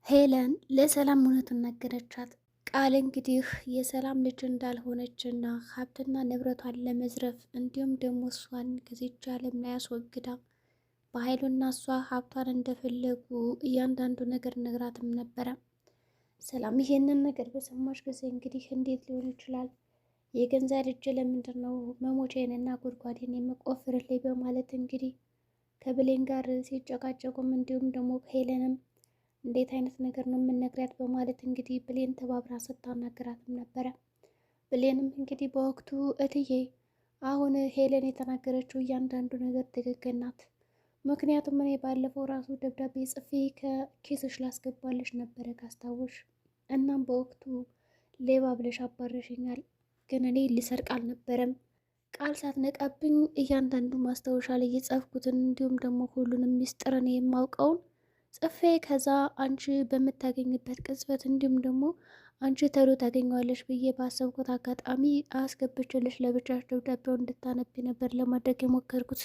ሄለን ለሰላም እውነቱን ነገረቻት። ቃል እንግዲህ የሰላም ልጅ እንዳልሆነችና ሀብትና ንብረቷን ለመዝረፍ እንዲሁም ደግሞ እሷን ከዚች ዓለም ላይ ያስወግዳ በኃይሉና እሷ ሀብቷን እንደፈለጉ እያንዳንዱ ነገር ነግራትም ነበረ። ሰላም ይሄንን ነገር በሰማች ጊዜ እንግዲህ እንዴት ሊሆን ይችላል? የገንዛ ልጅ ለምንድን ነው መሞቼንና ጉድጓዴን የመቆፍርልኝ? በማለት እንግዲህ ከብሌን ጋር ሲጨቃጨቁም እንዲሁም ደግሞ ሄለንም እንዴት አይነት ነገር ነው የምንነግሪያት? በማለት እንግዲህ ብሌን ተባብራ ስታናገራትም ነበረ። ብሌንም እንግዲህ በወቅቱ እትዬ አሁን ሄለን የተናገረችው እያንዳንዱ ነገር ትክክል ናት። ምክንያቱም እኔ ባለፈው ራሱ ደብዳቤ ጽፌ ከኪስሽ ላስገባልሽ ነበረ ካስታወሽ። እናም በወቅቱ ሌባ ብለሽ አባረሽኛል፣ ግን እኔ ልሰርቅ አልነበረም። ቃል ሳትነቃብኝ እያንዳንዱ ማስታወሻ ላይ የጻፍኩትን እንዲሁም ደግሞ ሁሉንም ሚስጥር እኔ የማውቀውን ጽፌ ከዛ አንቺ በምታገኝበት ቅጽበት እንዲሁም ደግሞ አንቺ ተሎ ታገኘዋለሽ ብዬ ባሰብኩት አጋጣሚ አስገብቼልሽ ለብቻሽ ደብዳቤውን እንድታነቢ ነበር ለማድረግ የሞከርኩት።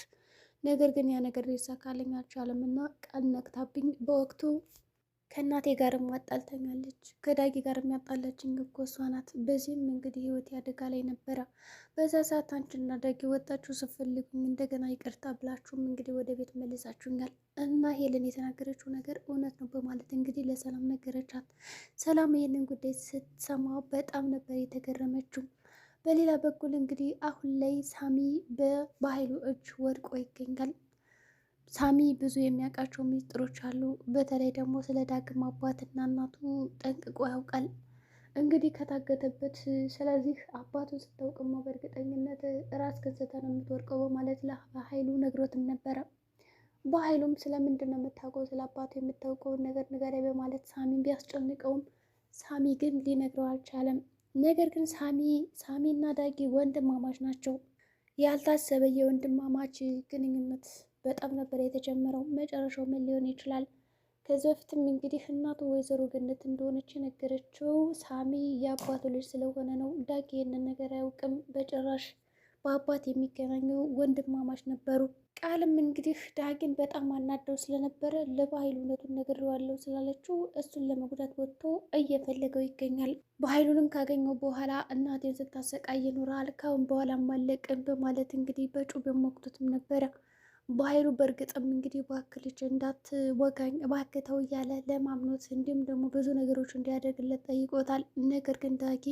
ነገር ግን ያ ነገር ሊሳካልኝ አልቻለም እና ቃል ነቅታብኝ በወቅቱ ከእናቴ ጋርም አጣልተኛለች። ከዳጊ ጋር የሚያጣላችኝ እኮ እሷ ናት። በዚህም እንግዲህ ህይወት አደጋ ላይ ነበረ። በዛ ሰዓት አንቺና ዳጊ ወጣችሁ ስትፈልጉኝ እንደገና ይቅርታ ብላችሁም እንግዲህ ወደ ቤት መልሳችሁኛል እና ሄለን የተናገረችው ነገር እውነት ነው በማለት እንግዲህ ለሰላም ነገረቻት። ሰላም ይህንን ጉዳይ ስትሰማ በጣም ነበር የተገረመችው። በሌላ በኩል እንግዲህ አሁን ላይ ሳሚ በኃይሉ እጅ ወድቆ ይገኛል። ሳሚ ብዙ የሚያውቃቸው ሚስጥሮች አሉ። በተለይ ደግሞ ስለ ዳግም አባትና እናቱ ጠንቅቆ ያውቃል። እንግዲህ ከታገተበት ስለዚህ አባቱ ስታውቅማ በእርግጠኝነት ራስ ከስተ ነው የምትወርቀው በማለት ለኃይሉ ነግሮትም ነበረ። በኃይሉም ስለምንድን ነው የምታውቀው ስለ አባቱ የምታውቀውን ነገር ንገረኝ በማለት ሳሚን ቢያስጨንቀውም ሳሚ ግን ሊነግረው አልቻለም። ነገር ግን ሳሚና ዳጊ ወንድማማች ናቸው። ያልታሰበ የወንድማማች ግንኙነት በጣም ነበር የተጀመረው። መጨረሻው ምን ሊሆን ይችላል? ከዚህ በፊትም እንግዲህ እናቱ ወይዘሮ ገነት እንደሆነች የነገረችው ሳሚ የአባቱ ልጅ ስለሆነ ነው። ዳጊ ይህንን ነገር አያውቅም በጭራሽ። በአባት የሚገናኙ ወንድማማች ነበሩ። ቃልም እንግዲህ ዳጊን በጣም አናደው ስለነበረ ለበኃይሉ እውነቱን ነግሬዋለሁ ስላለችው እሱን ለመጉዳት ወጥቶ እየፈለገው ይገኛል። በኃይሉንም ካገኘው በኋላ እናቴን ስታሰቃይ ኖረሃል፣ ካሁን በኋላ አለቅም በማለት እንግዲህ በጩቤ ሞክቶትም ነበረ። በኃይሉ በእርግጥም እንግዲህ እባክህ ልጅ እንዳትወጋኝ እባክህ ተው እያለ ለማምኖት እንዲሁም ደግሞ ብዙ ነገሮች እንዲያደርግለት ጠይቆታል። ነገር ግን ዳጊ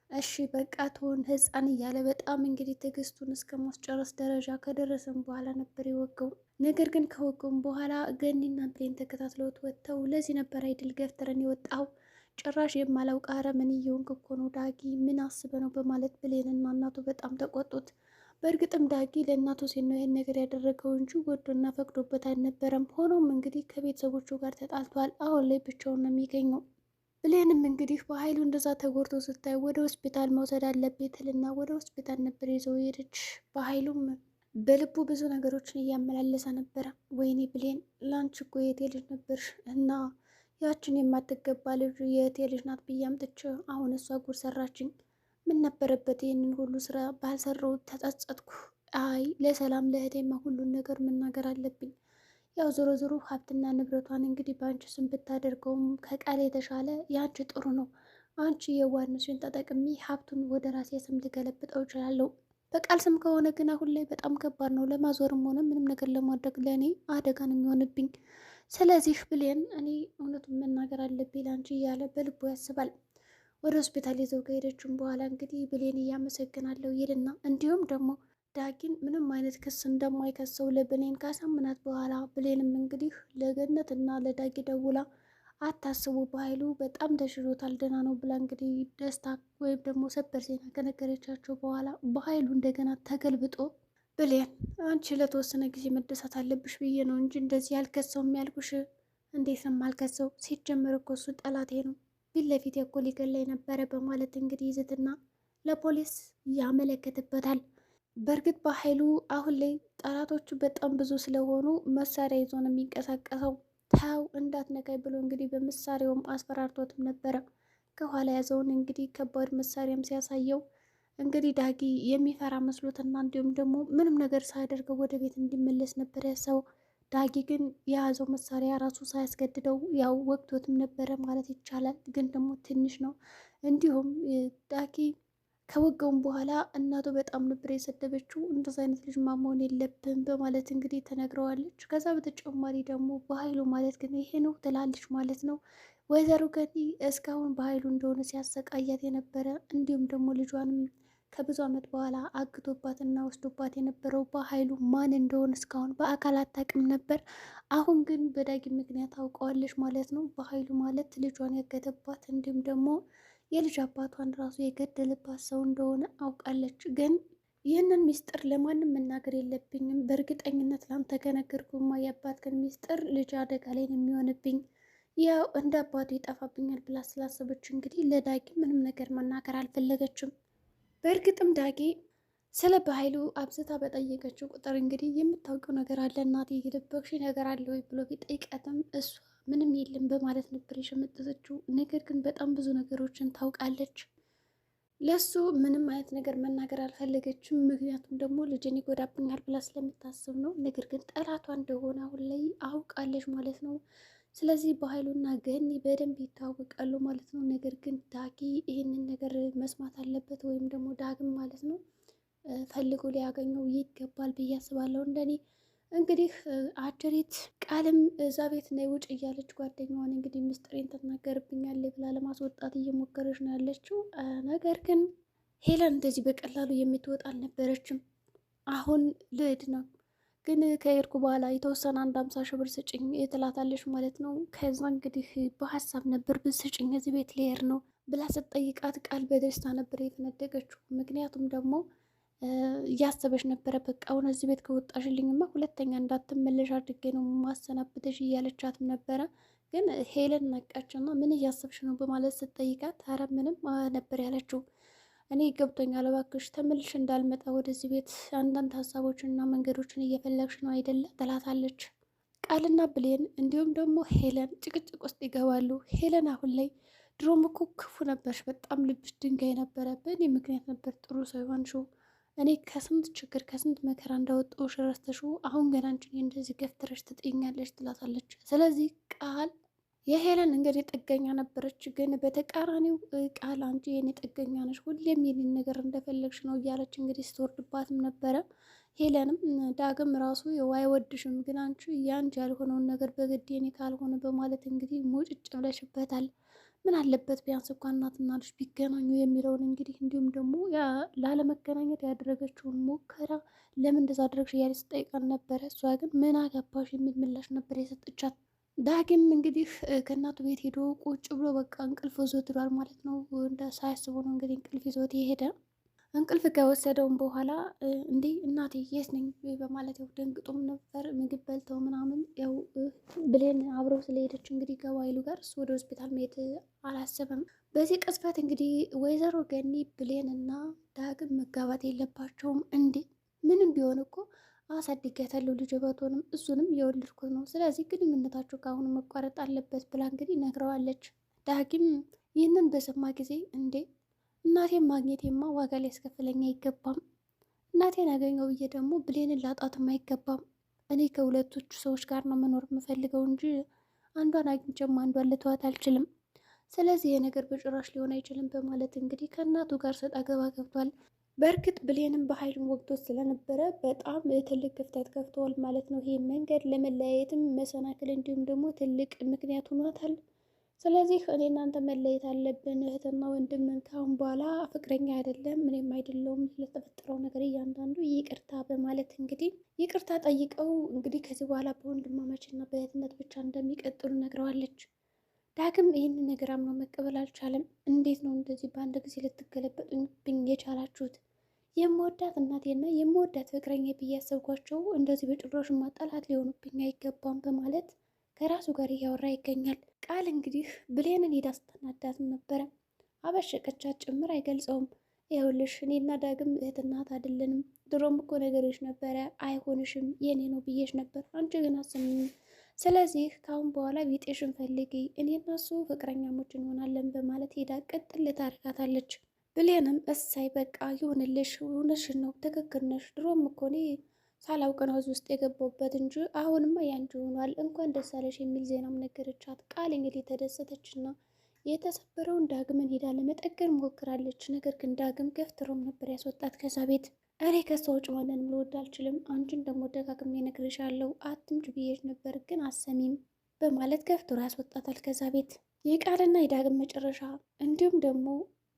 እሺ በቃ ትሆን ህፃን እያለ በጣም እንግዲህ ትዕግስቱን እስከ ማስጨረስ ደረጃ ከደረሰም በኋላ ነበር የወገው። ነገር ግን ከወገውም በኋላ ገኒና ብሌን ተከታትለውት ወጥተው ለዚህ ነበር አይድል ገፍትረን የወጣው ጭራሽ የማላውቅ አረመኔ እየሆንክ እኮ ነው ዳጊ፣ ምን አስበ ነው በማለት ብሌንና እናቱ በጣም ተቆጡት። በእርግጥም ዳጊ ለእናቱ ሲል ነው ይህን ነገር ያደረገው እንጂ ወዶና ፈቅዶበት አልነበረም። ሆኖም እንግዲህ ከቤተሰቦቹ ጋር ተጣልቷል። አሁን ላይ ብቻውን ነው የሚገኘው። ብሌንም እንግዲህ በኃይሉ እንደዛ ተጎድቶ ስታይ ወደ ሆስፒታል መውሰድ አለብኝ ትልና ወደ ሆስፒታል ነበር ይዘው ሄደች። በኃይሉም በልቡ ብዙ ነገሮችን እያመላለሰ ነበረ። ወይኔ ብሌን ላንቺ እኮ የእቴ ልጅ ነበር እና ያችን የማትገባ ልጅ የእቴ ልጅ ናት ብዬ አምጥቼ አሁን እሷ ጉድ ሰራችኝ። ምን ነበረበት ይህንን ሁሉ ስራ ባልሰራው ተጸጸትኩ። አይ ለሰላም ለእህቴማ ሁሉን ነገር መናገር አለብኝ። ያው ዞሮ ዞሮ ሀብትና ንብረቷን እንግዲህ በአንቺ ስም ብታደርገውም ከቃል የተሻለ የአንቺ ጥሩ ነው። አንቺ የዋህነትሽን ተጠቅሚ ሀብቱን ወደ ራሴ ስም ልገለብጠው እችላለሁ። በቃል ስም ከሆነ ግን አሁን ላይ በጣም ከባድ ነው። ለማዞርም ሆነ ምንም ነገር ለማድረግ ለእኔ አደጋ ነው የሚሆንብኝ። ስለዚህ ብሌን እኔ እውነቱን መናገር አለብኝ ለአንቺ እያለ በልቡ ያስባል። ወደ ሆስፒታል ይዘው ከሄደችም በኋላ እንግዲህ ብሌን እያመሰግናለሁ ይልና እንዲሁም ደግሞ ዳጊን ምንም አይነት ክስ እንደማይከሰው ለብሌን ካሳምናት በኋላ ብሌንም እንግዲህ ለገነት እና ለዳጊ ደውላ አታስቡ በኃይሉ በጣም ተሽሎታል ደህና ነው ብላ እንግዲህ ደስታ ወይም ደግሞ ሰበር ዜና ከነገረቻቸው በኋላ በኃይሉ እንደገና ተገልብጦ ብሌን አንቺ ለተወሰነ ጊዜ መደሳት አለብሽ ብዬ ነው እንጂ እንደዚህ ያልከሰውም ያልኩሽ። እንዴት ነው የማልከሰው? ሲጀመር እኮ እሱ ጠላቴ ነው ፊት ለፊት እኮ ሊገለኝ ነበረ በማለት እንግዲህ ይዝትና ለፖሊስ ያመለክትበታል። በእርግጥ በኃይሉ አሁን ላይ ጠላቶቹ በጣም ብዙ ስለሆኑ መሳሪያ ይዞ ነው የሚንቀሳቀሰው። ተው እንዳትነካኝ ብሎ እንግዲህ በመሳሪያውም አስፈራርቶትም ነበረ። ከኋላ ያዘውን እንግዲህ ከባድ መሳሪያም ሲያሳየው እንግዲህ ዳጊ የሚፈራ መስሎትና እንዲሁም ደግሞ ምንም ነገር ሳያደርገው ወደ ቤት እንዲመለስ ነበር ያሰበው። ዳጊ ግን የያዘው መሳሪያ ራሱ ሳያስገድደው ያው ወቅቶትም ነበረ ማለት ይቻላል። ግን ደግሞ ትንሽ ነው። እንዲሁም ዳጊ ከወጋውም በኋላ እናቱ በጣም ነበር የሰደበችው። እንደዚ አይነት ልጅ መሆን የለብን በማለት እንግዲህ ተነግረዋለች። ከዛ በተጨማሪ ደግሞ በኃይሉ ማለት ግን ይሄ ነው ትላለች ማለት ነው። ወይዘሮ ገኒ እስካሁን በኃይሉ እንደሆነ ሲያሰቃያት የነበረ እንዲሁም ደግሞ ልጇንም ከብዙ ዓመት በኋላ አግቶባትና ወስዶባት የነበረው በኃይሉ ማን እንደሆነ እስካሁን በአካል አታውቅም ነበር። አሁን ግን በዳጊ ምክንያት አውቀዋለች ማለት ነው። በኃይሉ ማለት ልጇን ያገተባት እንዲሁም ደግሞ የልጅ አባቷን ራሱ የገደለባት ሰው እንደሆነ አውቃለች። ግን ይህንን ሚስጥር ለማንም መናገር የለብኝም፣ በእርግጠኝነት ላንተ ከነገርኩማ የአባትህን ሚስጥር ልጅ አደጋ ላይ ነው የሚሆንብኝ፣ ያው እንደ አባቱ ይጠፋብኛል ብላ ስላሰበች እንግዲህ ለዳጊ ምንም ነገር መናገር አልፈለገችም። በእርግጥም ዳጊ ስለ በኃይሉ አብዝታ በጠየቀችው ቁጥር እንግዲህ የምታውቀው ነገር አለ እናቴ የደበቅሽ ነገር አለ ወይ ብሎ ቢጠይቃትም እሷ ምንም የለም በማለት ነበር የሸመጠተችው። ነገር ግን በጣም ብዙ ነገሮችን ታውቃለች። ለሱ ምንም አይነት ነገር መናገር አልፈለገችም። ምክንያቱም ደግሞ ልጅን ይጎዳብኛል ብላ ስለምታስብ ነው። ነገር ግን ጠላቷ እንደሆነ አሁን ላይ አውቃለች ማለት ነው። ስለዚህ በኃይሉና ገኒ በደንብ ይታወቃሉ ማለት ነው። ነገር ግን ዳጊ ይህንን ነገር መስማት አለበት፣ ወይም ደግሞ ዳግም ማለት ነው ፈልጎ ሊያገኘው ይገባል ብዬ አስባለሁ እንደኔ። እንግዲህ አጀሬት ቃልም እዛ ቤት ነይ ውጭ እያለች ጓደኛዋን እንግዲህ ምስጢሬን ትናገርብኛለች ብላ ለማስወጣት እየሞከረች ነው ያለችው። ነገር ግን ሄለን እንደዚህ በቀላሉ የምትወጣ አልነበረችም። አሁን ልሂድ ነው ግን ከሄድኩ በኋላ የተወሰነ 50 ሺህ ብር ስጭኝ ትላታለች ማለት ነው። ከዛ እንግዲህ በሀሳብ ነበር ብስጭኝ እዚህ ቤት ልሄድ ነው ብላ ስትጠይቃት ቃል በደስታ ነበር የተነደቀችው። ምክንያቱም ደግሞ እያሰበች ነበረ። በቃ አሁን እዚህ ቤት ከወጣሽልኝማ ሁለተኛ እንዳትመለሽ አድርጌ ነው ማሰናብተሽ እያለቻትም ነበረ። ግን ሄለን ነቃችና ምን እያሰብሽ ነው በማለት ስትጠይቃት ኧረ ምንም ነበር ያለችው። እኔ ገብቶኛል፣ እባክሽ ተመልሽ እንዳልመጣ ወደዚህ ቤት አንዳንድ ሀሳቦችንና መንገዶችን እየፈለግሽ ነው አይደለ ትላታለች። ቃልና ብሌን እንዲሁም ደግሞ ሄለን ጭቅጭቅ ውስጥ ይገባሉ። ሄለን አሁን ላይ ድሮም እኮ ክፉ ነበርሽ፣ በጣም ልብሽ ድንጋይ ነበረ፣ በእኔ ምክንያት ነበር ጥሩ ሰው የሆንሽው፣ እኔ ከስንት ችግር ከስንት መከራ እንዳወጣሁሽ ረስተሽው አሁን ገና አንቺን እንደዚህ ገፍትረሽ ትጥኛለሽ ትላታለች። ስለዚህ ቃል የሄለን እንግዲህ ጥገኛ ነበረች። ግን በተቃራኒው ቃል አንቺ የኔ ጥገኛ ነሽ፣ ሁሌም የኔን ነገር እንደፈለግሽ ነው እያለች እንግዲህ ስትወርድባትም ነበረ። ሄለንም ዳግም ራሱ የው አይወድሽም፣ ግን አንቺ ያንቺ ያልሆነውን ነገር በግድ የኔ ካልሆነ በማለት እንግዲህ ሙጭጭ ብለሽበታል። ምን አለበት ቢያንስ እንኳን እናትና ልጅ ቢገናኙ የሚለውን እንግዲህ እንዲሁም ደግሞ ላለመገናኘት ያደረገችውን ሙከራ ለምን እንደዛ አደረግሽ እያለች ስጠይቃን ነበረ። እሷ ግን ምን አገባሽ የሚል ምላሽ ነበር የሰጠቻት። ዳግም እንግዲህ ከእናቱ ቤት ሄዶ ቁጭ ብሎ በቃ እንቅልፍ ይዞት ይሏል ማለት ነው። ሳያስበው ነው እንግዲህ እንቅልፍ ይዞት የሄደ። እንቅልፍ ከወሰደውም በኋላ እንዴ እናቴ የት ነኝ በማለት ያው ደንግጦም ነበር። ምግብ በልተው ምናምን ያው ብሌን አብረው ስለሄደች እንግዲህ ከኃይሉ ጋር እሱ ወደ ሆስፒታል መሄድ አላሰበም። በዚህ ቅጽበት እንግዲህ ወይዘሮ ገኒ ብሌን እና ዳግም መጋባት የለባቸውም እንዴ ምንም ቢሆን እኮ አሳድጊያታለሁ ልጅ በቶንም እሱንም የወለድኩት ነው። ስለዚህ ግንኙነታቸው ከአሁኑ መቋረጥ አለበት ብላ እንግዲህ ነግረዋለች። ዳግም ይህንን በሰማ ጊዜ እንዴ እናቴን ማግኘቴማ ዋጋ ሊያስከፍለኝ አይገባም፣ እናቴን አገኘው ብዬ ደግሞ ብሌንን ላጣትም አይገባም። እኔ ከሁለቶቹ ሰዎች ጋር ነው መኖር የምፈልገው እንጂ አንዷን አግኝቼም አንዷን ልተዋት አልችልም። ስለዚህ ይሄ ነገር በጭራሽ ሊሆን አይችልም በማለት እንግዲህ ከእናቱ ጋር ሰጣ ገባ ገብቷል። በእርግጥ ብሌንም በኃይሉን ወቅቶት ስለነበረ በጣም ትልቅ ክፍተት ከፍተዋል ማለት ነው። ይሄ መንገድ ለመለያየትም መሰናክል እንዲሁም ደግሞ ትልቅ ምክንያት ሆኗታል። ስለዚህ እኔ እናንተ መለየት አለብን፣ እህትና ወንድምን፣ ካሁን በኋላ ፍቅረኛ አይደለም እኔም አይደለውም፣ ስለተፈጠረው ነገር እያንዳንዱ ይቅርታ በማለት እንግዲህ ይቅርታ ጠይቀው እንግዲህ ከዚህ በኋላ በወንድማማችና በእህትነት ብቻ እንደሚቀጥሉ ነግረዋለች። ዳግም ይህንን ነገር አምኖ መቀበል አልቻለም። እንዴት ነው እንደዚህ በአንድ ጊዜ ልትገለበጡብኝ የቻላችሁት? የምወዳት እናቴና የምወዳት ፍቅረኛ ብዬ ያሰብኳቸው እንደዚህ በጭራሽ ጠላት ሊሆኑብኝ አይገባም በማለት ከራሱ ጋር እያወራ ይገኛል። ቃል እንግዲህ ብሌንን ሄዳ ስተናዳትም ነበረ። አበሸቀቻት ጭምር አይገልጸውም። ይኸውልሽ እኔና ዳግም እህትና እህት አይደለንም፣ ድሮም እኮ ነገሮች ነበረ፣ አይሆንሽም፣ የኔ ነው ብዬሽ ነበር፣ አንቺ ግን አሰምኝ። ስለዚህ ካሁን በኋላ ቢጤሽን ፈልጊ፣ እኔና እሱ ፍቅረኛሞች እንሆናለን በማለት ሄዳ ቅጥል ታርጋታለች። ብሌንም እሳይ በቃ ይሁንልሽ፣ እውነትሽን ነው፣ ትክክል ነሽ፣ ድሮም እኮ እኔ ሳላውቅ ነው እዚህ ውስጥ የገባሁበት እንጂ አሁንማ ያንቺ ሆኗል፣ እንኳን ደስ አለሽ የሚል ዜናም ነገረቻት። ቃል እንግዲህ ተደሰተችና የተሰበረውን ዳግምን ሄዳ ለመጠገን ሞክራለች። ነገር ግን ዳግም ገፍትሮም ነበር ያስወጣት ከዛ ቤት። እኔ ከሷ ውጭ ማንንም ልወድ አልችልም፣ አንቺን ደግሞ ደጋግሜ እነግርሻለሁ፣ አትምጭ ብዬሽ ነበር ግን አሰሚም በማለት ገፍትሮ ያስወጣታል ከዛ ቤት። የቃልና የዳግም መጨረሻ እንዲሁም ደግሞ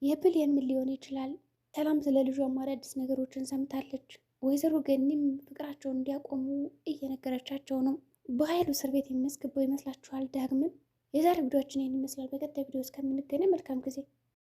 የብሌን ምን ሊሆን ይችላል? ሰላም ስለ ልጇ አዳዲስ ነገሮችን ሰምታለች። ወይዘሮ ገኒም ፍቅራቸውን እንዲያቆሙ እየነገረቻቸው ነው። በኃይሉ እስር ቤት የሚያስገባው ይመስላችኋል ዳግምን? የዛሬ ቪዲዮችን ይህን ይመስላል። በቀጣይ ቪዲዮ እስከምንገናኝ መልካም ጊዜ